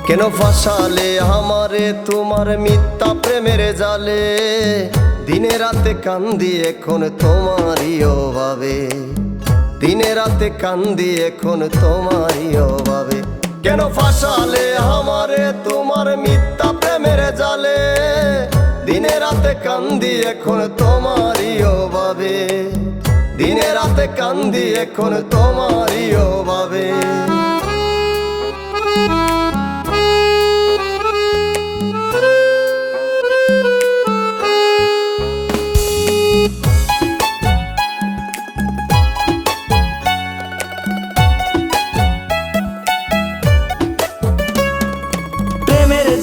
কেন ফাঁসালে আমারে তোমার মিথ্যা প্রেমের জালে? দিনে রাতে কান্দি এখন তোমারই অভাবে, দিনে রাতে কান্দি এখন তোমারই অভাবে। কেন ফাঁসালে আমারে তোমার মিথ্যা প্রেমের জালে? দিনে রাতে কান্দি এখন তোমারই অভাবে, দিনে রাতে কান্দি এখন তোমারই অভাবে।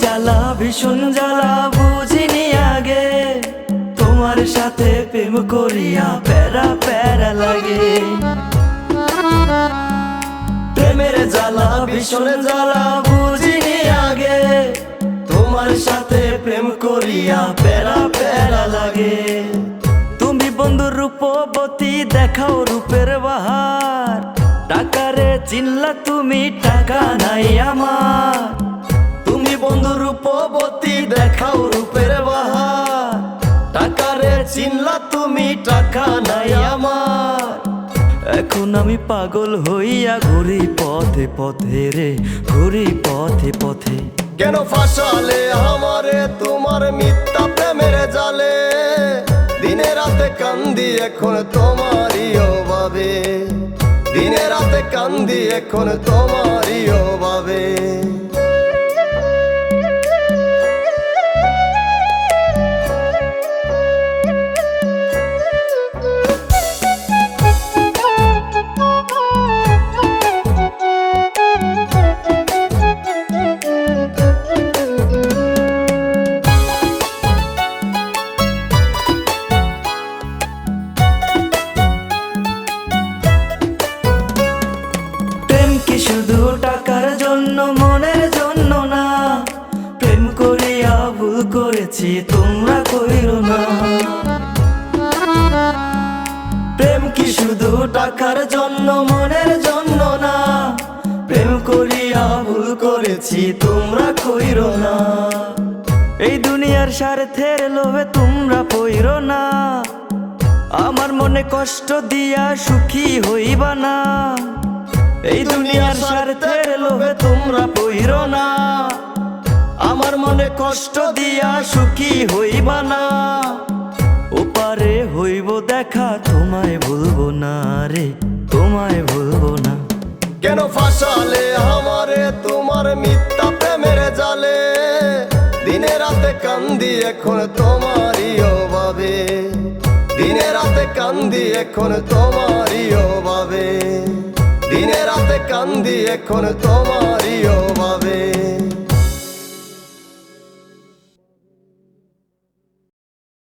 জ্বালা ভীষণ জ্বালা বুঝিনি আগে, তোমার সাথে প্রেম করিয়া প্যারা প্যারা লাগে। প্রেমের জ্বালা ভীষণ জ্বালা বুঝিনি আগে, তোমার সাথে প্রেম করিয়া প্যারা প্যারা লাগে। তুমি বন্ধুর রূপবতী দেখাও রূপের বাহার, টাকারে চিনলা তুমি টাকা নাই আমার। তুমি বন্ধু রূপবতী দেখাও রূপের বাহার, টাকারে চিনলা তুমি টাকা নাই আমার। এখন আমি পাগল হইয়া ঘুরি পথে পথে রে, ঘুরি পথে পথে। কেন ফাঁসালে আমারে তোমার মিথ্যা প্রেমের জালে? দিনে রাতে কান্দি এখন তোমারই অভাবে, দিনে রাতে কান্দি এখন তোমারই অভাবে। শুধু টাকার জন্য মনের জন্য না, প্রেম করিয়া ভুল করেছি তোমরা কইরো না। প্রেম কি শুধু টাকার জন্য মনের জন্য না, প্রেম করিয়া ভুল করেছি তোমরা কইরো না। এই দুনিয়ার স্বার্থের লোভে তোমরা পইরো না, আমার মনে কষ্ট দিয়া সুখী হইবা না। এই দুনিয়ার স্বার্থের লোভে তোমরা পইরো না, আমার মনে কষ্ট দিয়া সুখী হইবা না। ওপারে হইব দেখা তোমায় ভুলবো না রে, তোমায় ভুলবো না। কেন ফাঁসালে আমারে তোমার মিথ্যা প্রেমের জালে? দিনে রাতে কান্দি এখন তোমারই অভাবে, দিনে রাতে কান্দি এখন তোমারই অভাবে, দিনে রাতে কান্দি এখন তোমারই অভাবে।